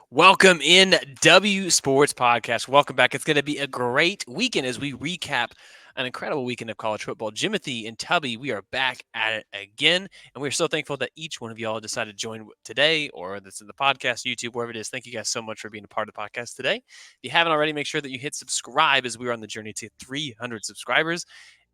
Welcome in W Sports Podcast. Welcome back. It's going to be a great weekend as we recap an incredible weekend of college football. Jimothy and Tubby, we are back at it again, and we're so thankful that each one of y'all decided to join today, or this is the podcast, YouTube, wherever it is. Thank you guys so much for being a part of the podcast today. If you haven't already, make sure that you hit subscribe as we are on the journey to 300 subscribers.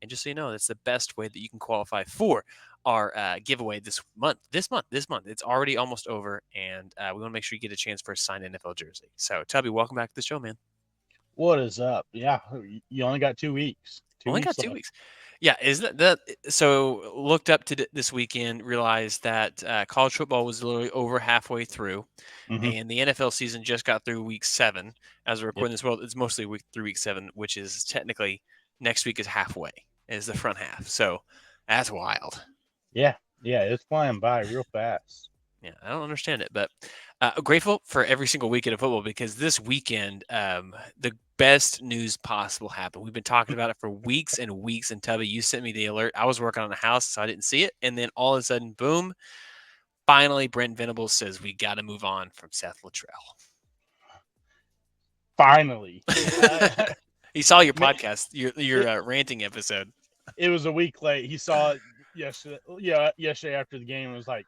And just so you know, that's the best way that you can qualify for our giveaway this month. It's already almost over, and we want to make sure you get a chance for a signed NFL jersey. So, Tubby, welcome back to the show, man. What is up? Yeah, you only got 2 weeks. Two Only got weeks 2 weeks. left. Yeah, isn't that so? Looked up to this weekend, realized that college football was literally over halfway through, Mm-hmm. and the NFL season just got through week 7. As we're Yep. recording this, world, it's mostly week 7, which is technically next week is halfway, is the front half. So that's wild. Yeah, yeah, it's flying by real fast. Yeah, I don't understand it, but grateful for every single weekend of football because this weekend, the best news possible happened. We've been talking about it for weeks and weeks. And Tubby, you sent me the alert. I was working on a house, so I didn't see it. And then all of a sudden, boom! Finally, Brent Venables says we got to move on from Seth Luttrell. Finally, He saw your podcast, your it, ranting episode. it was a week late. He saw it yesterday. Yeah, yesterday after the game, it was like,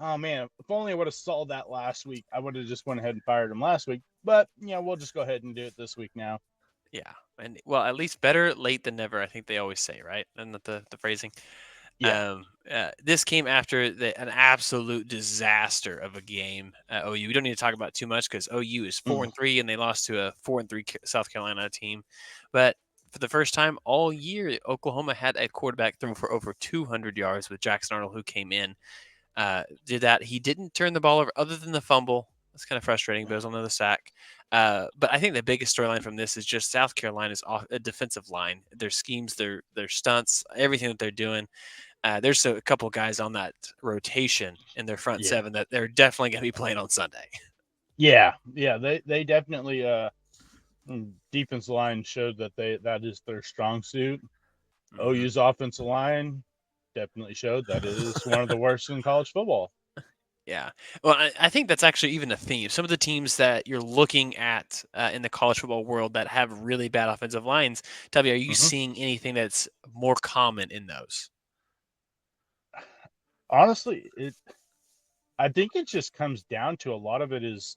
oh man, if only I would have saw that last week, I would have just went ahead and fired him last week. But we'll just go ahead and do it this week now. Yeah, and well, at least better late than never. I think they always say, right? Isn't that the phrasing? Yeah. This came after an absolute disaster of a game. OU. We don't need to talk about too much because OU is Mm. 4-3 and they lost to a 4-3 South Carolina team. But for the first time all year, Oklahoma had a quarterback throw for over 200 yards with Jackson Arnold, who came in. Did that. He didn't turn the ball over other than the fumble. That's kind of frustrating, but it was another sack. But I think the biggest storyline from this is just South Carolina's a defensive line, their schemes, their stunts, everything that they're doing. There's a couple guys on that rotation in their front Yeah. seven that they're definitely going to be playing on Sunday. Yeah. They definitely defense line showed that is their strong suit. Mm-hmm. OU's offensive line definitely showed that it is one of the worst in college football. Yeah. Well, I think that's actually even a theme. Some of the teams that you're looking at in the college football world that have really bad offensive lines, Tubby, are you Mm-hmm. seeing anything that's more common in those? Honestly, I think it just comes down to a lot of it is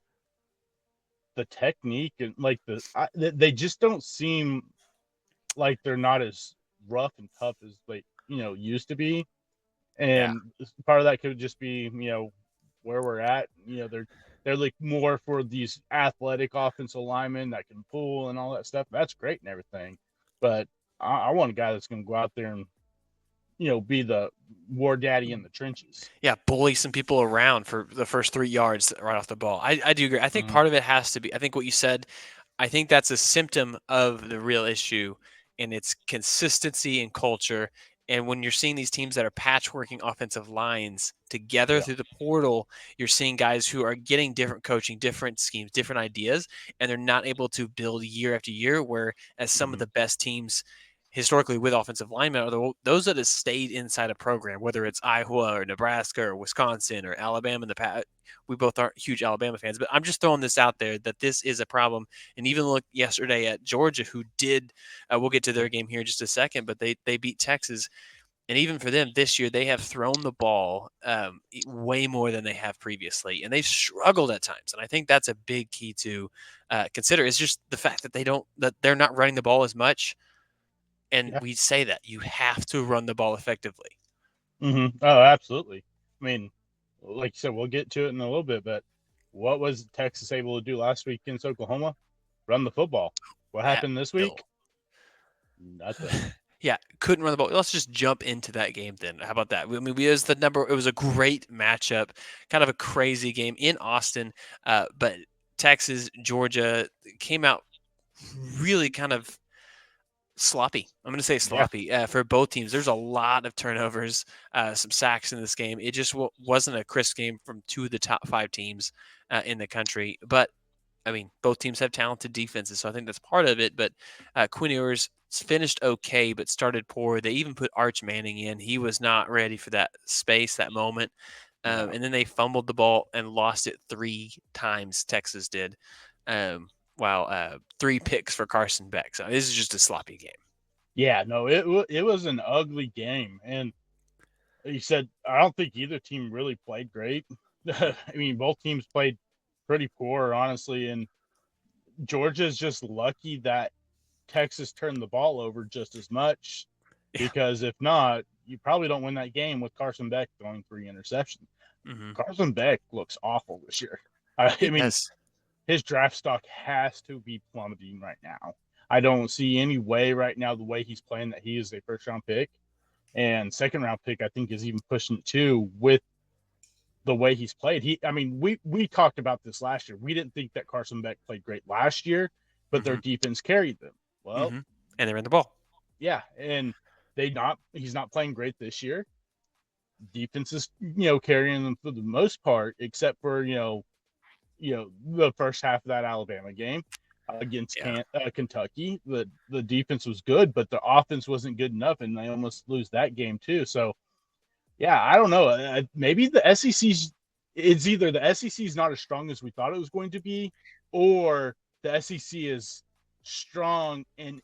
the technique and like they just don't seem like they're not as rough and tough as they used to be, Yeah. and part of that could just be where we're at. They're like more for these athletic offensive linemen that can pull and all that stuff. That's great and everything, but I want a guy that's going to go out there and be the war daddy in the trenches. Yeah, bully some people around for the first 3 yards right off the ball. I do agree. I think Mm-hmm. part of it has to be, I think what you said, I think that's a symptom of the real issue, and it's consistency and culture. And when you're seeing these teams that are patchworking offensive lines together Yeah. through the portal, you're seeing guys who are getting different coaching, different schemes, different ideas, and they're not able to build year after year. Whereas some of Mm-hmm. the best teams historically with offensive linemen are those that have stayed inside a program, whether it's Iowa or Nebraska or Wisconsin or Alabama in the past. We both aren't huge Alabama fans, but I'm just throwing this out there that this is a problem. And even look yesterday at Georgia, who did, we'll get to their game here in just a second, but they beat Texas. And even for them this year, they have thrown the ball way more than they have previously, and they've struggled at times. And I think that's a big key to consider is just the fact that they're not running the ball as much. And Yeah. we say that you have to run the ball effectively. Mm-hmm. Oh, absolutely. I mean, like you said, we'll get to it in a little bit, but what was Texas able to do last week against Oklahoma? Run the football. What At happened this will. week? Nothing. Yeah, couldn't run the ball. Let's just jump into that game then. How about that? I mean, it was a great matchup, kind of a crazy game in Austin, but Texas, Georgia came out really kind of sloppy. I'm going to say Yeah. sloppy for both teams. There's a lot of turnovers, some sacks in this game. It just wasn't a crisp game from two of the top 5 teams in the country. But I mean, both teams have talented defenses, so I think that's part of it. But Quinn Ewers finished okay, but started poor. They even put Arch Manning in. He was not ready for that space, that moment. Yeah. And then they fumbled the ball and lost it 3 times. Texas did, while 3 picks for Carson Beck. So this is just a sloppy game. Yeah, no, it was an ugly game, and he said I don't think either team really played great. I mean, both teams played pretty poor, honestly, and Georgia's just lucky that Texas turned the ball over just as much, Yeah. because if not, you probably don't win that game with Carson Beck throwing 3 interceptions. Mm-hmm. Carson Beck looks awful this year. I He mean, does. his draft stock has to be plummeting right now. I don't see any way right now, the way he's playing, that he is a first round pick. And second round pick, I think, is even pushing it too, with the way he's played. I mean, we talked about this last year. We didn't think that Carson Beck played great last year, but their Mm-hmm. defense carried them. Well, Mm-hmm. And they ran the ball. yeah, and he's not playing great this year. Defense is carrying them for the most part, except for the first half of that Alabama game against Yeah. Kentucky. The defense was good, but the offense wasn't good enough, and they almost lose that game too. So yeah, I don't know. Maybe the SEC's it's either the SEC is not as strong as we thought it was going to be, or the SEC is strong in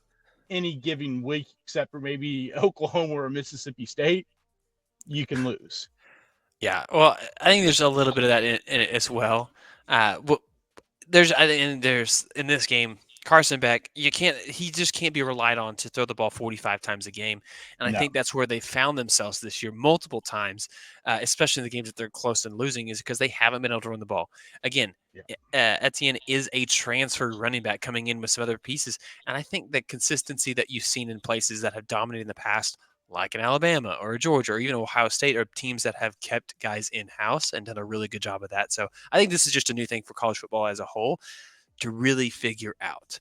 any given week, except for maybe Oklahoma or Mississippi State. You can lose. Yeah. Well, I think there's a little bit of that in it as well. Well, there's in this game, Carson Beck, he just can't be relied on to throw the ball 45 times a game. And I No. think that's where they found themselves this year multiple times, especially in the games that they're close and losing, is because they haven't been able to run the ball. Again, Yeah. Etienne is a transfer running back coming in with some other pieces. And I think the consistency that you've seen in places that have dominated in the past, like in Alabama or Georgia or even Ohio State, are teams that have kept guys in-house and done a really good job of that. So I think this is just a new thing for college football as a whole to really figure out.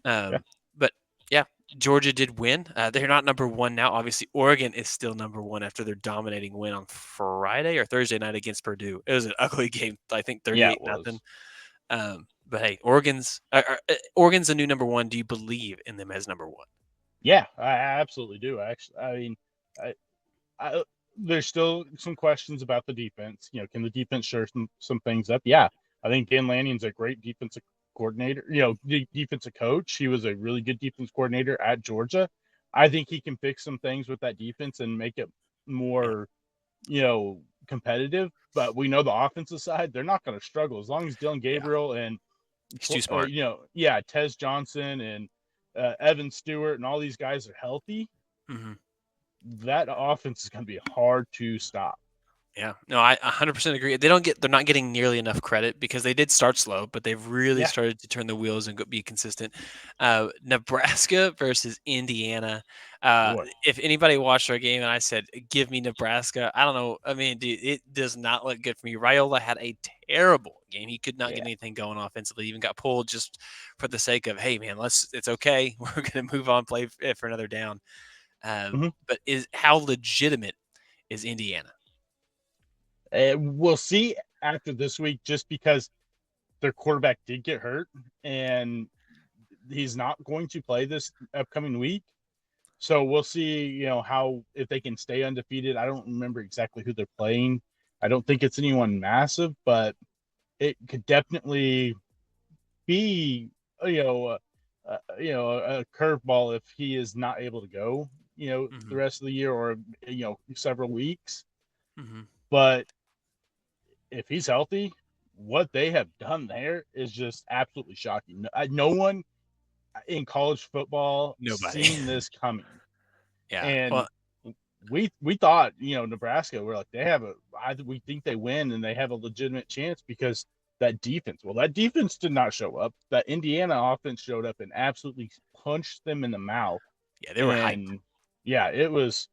Yeah. But yeah, Georgia did win. They're not number one now. Obviously, Oregon is still number one after their dominating win on Friday or Thursday night against Purdue. It was an ugly game. I think Yeah, it 38-0. was. But hey, Oregon's the new number one. Do you believe in them as number one? Yeah, I absolutely do. Actually, I mean, I, I there's still some questions about the defense. Can the defense shore some things up? Yeah, I think Dan Lanning's a great defensive coordinator. Defensive coach. He was a really good defense coordinator at Georgia. I think he can fix some things with that defense and make it Yeah, more, competitive. But we know the offensive side, they're not going to struggle as long as Dylan yeah, Gabriel and he's too smart. Tez Johnson and Evan Stewart and all these guys are healthy. Hmm. That offense is going to be hard to stop. Yeah, no, I 100% agree. They're not getting nearly enough credit because they did start slow, but they've really Yeah. started to turn the wheels and be consistent. Nebraska versus Indiana. Boy. If anybody watched our game and I said, "Give me Nebraska," I don't know. I mean, dude, it does not look good for me. Raiola had a terrible game. He could not get Yeah. anything going offensively. He even got pulled just for the sake of, "Hey, man, it's okay. We're going to move on, play for another down." Mm-hmm. But how legitimate is Indiana? We'll see after this week, just because their quarterback did get hurt and he's not going to play this upcoming week. So we'll see, how, if they can stay undefeated. I don't remember exactly who they're playing. I don't think it's anyone massive, but it could definitely be, a curveball if he is not able to go, the Hmm. rest of the year, or several weeks. Hmm. But if he's healthy, what they have done there is just absolutely shocking. No one in college football Nobody. seen this coming, Yeah. and Well, we thought, Nebraska, we're like, we think they win and they have a legitimate chance because that defense. Well, that defense did not show up. That Indiana offense showed up and absolutely punched them in the mouth. yeah, they were hyped. And yeah, it was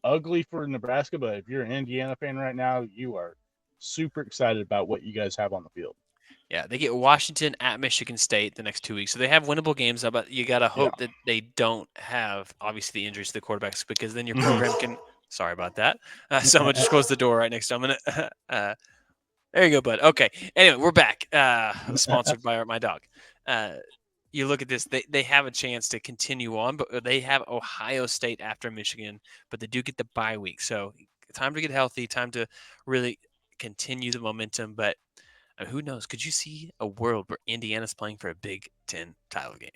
ugly for Nebraska. But if you're an Indiana fan right now, you are super excited about what you guys have on the field. Yeah, they get Washington at Michigan State the next 2 weeks, so they have winnable games. But you gotta Yeah. hope that they don't have obviously the injuries to the quarterbacks because then your Mhm. program can. Sorry about that. Someone just closed the door right next to. I'm gonna. There you go, bud. Okay. Anyway, we're back. Sponsored by my dog. Uh, you look at this, they have a chance to continue on, but they have Ohio State after Michigan, but they do get the bye week. So Time to get healthy. Time to really continue the momentum. But who knows? Could you see a world where Indiana's playing for a Big Ten title game?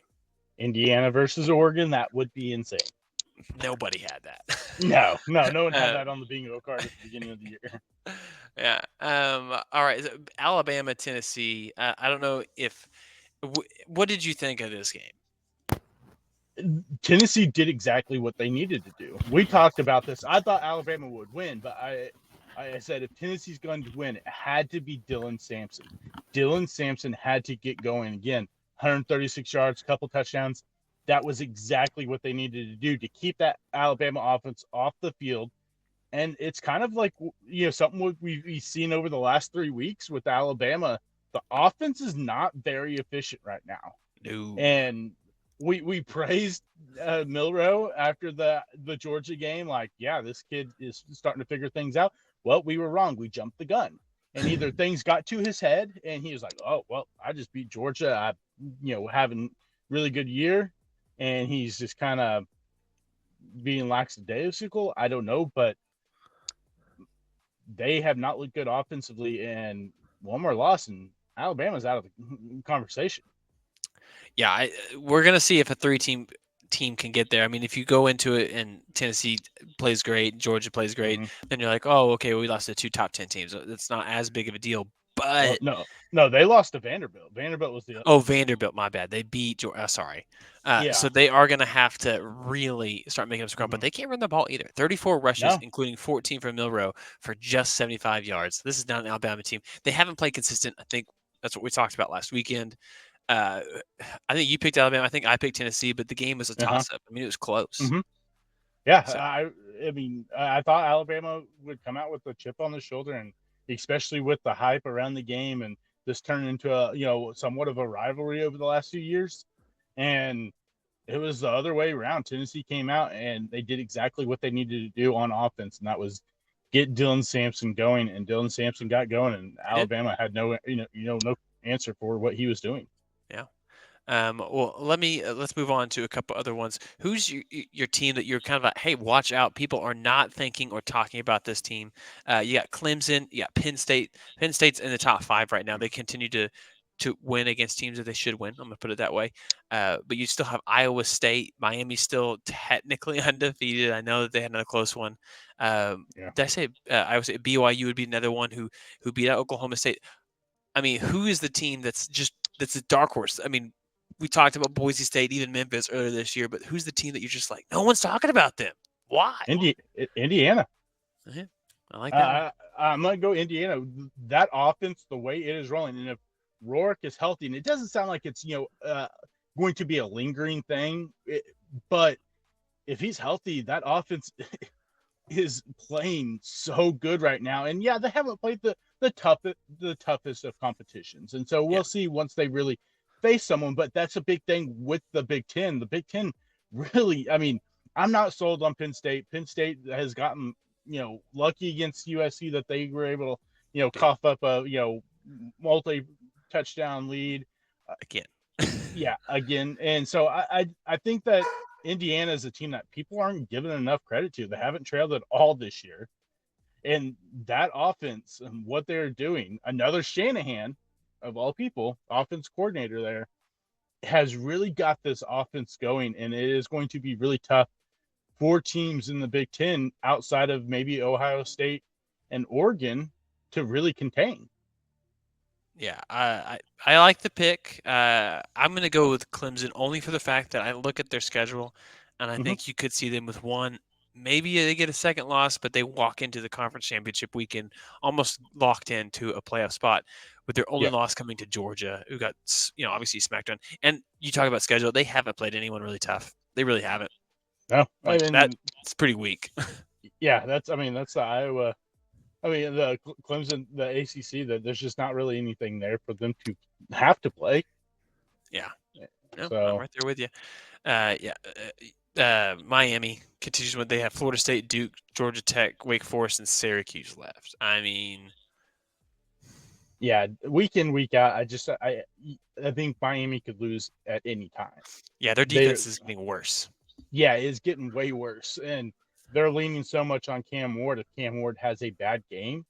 Indiana versus Oregon, that would be insane. Nobody had that. No one had Uh, that on the bingo card at the beginning of the year. yeah. All right. Alabama, Tennessee. I don't know if. What did you think of this game? Tennessee did exactly what they needed to do. We talked about this. I thought Alabama would win, but I said if Tennessee's going to win, it had to be Dylan Sampson. Dylan Sampson had to get going again. 136 yards, couple touchdowns. That was exactly what they needed to do to keep that Alabama offense off the field. And it's kind of like, something we've seen over the last 3 weeks with Alabama. The offense is not very efficient right now. No. And we praised Milroe after the Georgia game. Like, yeah, this kid is starting to figure things out. Well, we were wrong. We jumped the gun. And either things got to his head and he was like, oh, well, I just beat Georgia. I, having really good year. And he's just kind of being lackadaisical. I don't know, but they have not looked good offensively. And one more loss and Alabama's out of the conversation. Yeah, we're gonna see if a three-team team can get there. I mean, if you go into it and Tennessee plays great, Georgia plays great, then you're like, oh, okay, we lost to 2 top 10 teams. It's not as big of a deal. Well, But no, they lost to Vanderbilt. Vanderbilt was the Vanderbilt, my bad. They beat Georgia. Sorry. So yeah. they are going to have to really start making up some ground, but they can't run the ball either. 34 rushes, No. including 14 from Milroe for just 75 yards. This is not an Alabama team. They haven't played consistent. I think that's what we talked about last weekend. I think you picked Alabama. I think I picked Tennessee, but the game was a toss-up. I mean, it was close. Mm-hmm. Yeah, So I mean, I thought Alabama would come out with a chip on the shoulder, and especially with the hype around the game, and this turned into a somewhat of a rivalry over the last few years, and it was the other way around. Tennessee came out and they did exactly what they needed to do on offense, and that was get Dylan Sampson going, and Dylan Sampson got going, and they did. Alabama had no no answer for what he was doing. Yeah. Well, let's move on to a couple other ones. Who's your team that you're kind of like, hey, watch out? People are not thinking or talking about this team. You got Clemson, you got Penn State. Penn State's in the top 5 right now. They continue to win against teams that they should win. I'm gonna put it that way. But you still have Iowa State. Miami's still technically undefeated. I know that they had another close one. Yeah, Did I say Iowa State? BYU would be another one who beat out Oklahoma State. I mean, who is the team that's a dark horse? I mean, we talked about Boise State, even Memphis earlier this year, but who's the team that you're just like, no one's talking about them? Why? Indiana. Yeah, I like that one. I'm gonna go Indiana. That offense, the way it is rolling, and if Rourke is healthy, and it doesn't sound like it's going to be a lingering thing, but if he's healthy, that offense is playing so good right now. And yeah, they haven't played the toughest of competitions, and so Yeah, we'll see once they really face someone. But that's a big thing with the Big Ten. The Big Ten really, I mean, I'm not sold on Penn State. Penn State has gotten lucky against USC that they were able to cough up a multi touchdown lead. again. Yeah, again, and so I think that Indiana is a team that people aren't giving enough credit to. They haven't trailed at all this year, and that offense and what they're doing, another Shanahan of all people, offense coordinator there, has really got this offense going, and it is going to be really tough for teams in the Big Ten outside of maybe Ohio State and Oregon to really contain. Yeah, I like the pick. I'm going to go with Clemson only for the fact that I look at their schedule, and I Mm-hmm. think you could see them with one. Maybe they get a second loss, but they walk into the conference championship weekend almost locked into a playoff spot, with their only Yeah, loss coming to Georgia, who got obviously smacked on. And you talk about schedule; they haven't played anyone really tough. They really haven't. no, I Like that, mean, it's pretty weak. yeah, that's the Iowa. I mean, the Clemson, the ACC. That there's just not really anything there for them to have to play. Yeah, no, I'm So right there with you. Yeah. Miami continues when they have Florida State, Duke, Georgia Tech, Wake Forest, and Syracuse left. I mean, yeah, week in week out, I think Miami could lose at any time. yeah, their They defense is getting worse. Yeah, it's getting way worse, and they're leaning so much on Cam Ward. If Cam Ward has a bad game,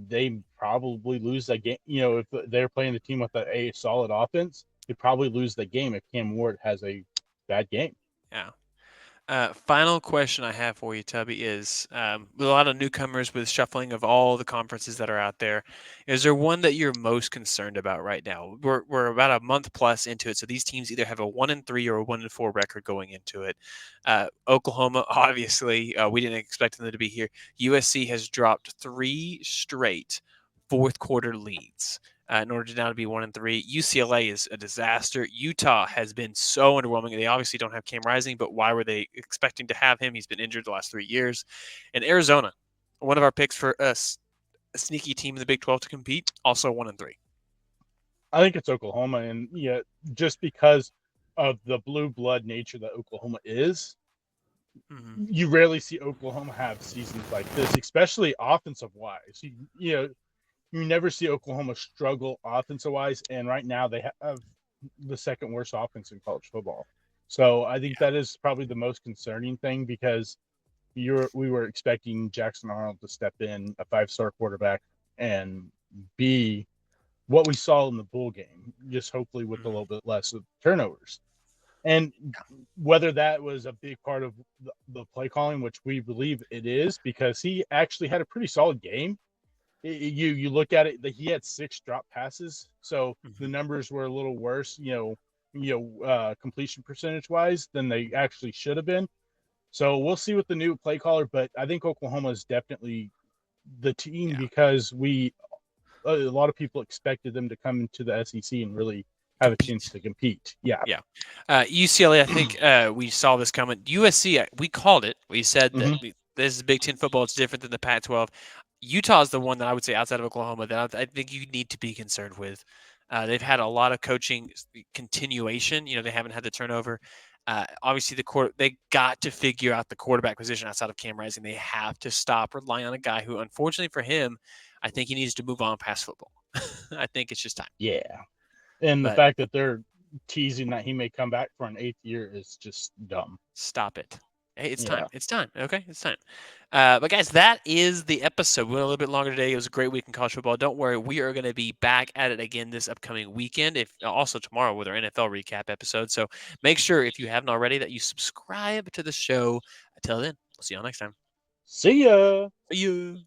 they probably lose that game. If they're playing the team with a solid offense, they probably lose the game if Cam Ward has a bad game. Yeah. Final question I have for you, Tubby, is with a lot of newcomers with shuffling of all the conferences that are out there, is there one that you're most concerned about right now? We're about a month plus into it, so these teams either have a 1-3 or a 1-4 record going into it. Oklahoma, obviously, we didn't expect them to be here. USC has dropped 3 straight fourth quarter leads in order to now to be 1-3. UCLA is a disaster. Utah has been so underwhelming. They obviously don't have Cam Rising, but why were they expecting to have him? He's been injured the last 3 years. And Arizona, one of our picks for us, a sneaky team in the Big 12 to compete, also 1-3. I think it's Oklahoma, and just because of the blue blood nature that Oklahoma is, you rarely see Oklahoma have seasons like this, especially offensive wise. You never see Oklahoma struggle offensive wise, and right now they have the second worst offense in college football. So I think that is probably the most concerning thing, because we were expecting Jackson Arnold to step in, a 5-star quarterback, and be what we saw in the bowl game, just hopefully with a little bit less of turnovers. And whether that was a big part of the play calling, which we believe it is, because he actually had a pretty solid game. You look at it, that he had 6 drop passes, so the numbers were a little worse, completion percentage wise, than they actually should have been. So we'll see with the new play caller, but I think Oklahoma is definitely the team, because a lot of people expected them to come into the SEC and really have a chance to compete. Yeah. UCLA, I think we saw this coming. USC, we called it. We said that this is Big Ten football. It's different than the Pac-12. Utah is the one that I would say outside of Oklahoma that I think you need to be concerned with. They've had a lot of coaching continuation. They haven't had the turnover. Obviously, they got to figure out the quarterback position outside of Cam Rising. They have to stop relying on a guy who, unfortunately for him, I think he needs to move on past football. I think it's just time. Yeah. And the fact that they're teasing that he may come back for an 8th year is just dumb. Stop it. Hey, it's time. It's time. Okay, it's time. But guys, that is the episode. We went a little bit longer today. It was a great week in college football. Don't worry, we are going to be back at it again this upcoming weekend. If also tomorrow with our NFL recap episode. So make sure, if you haven't already, that you subscribe to the show. Until then, we'll see y'all next time. See ya. See ya.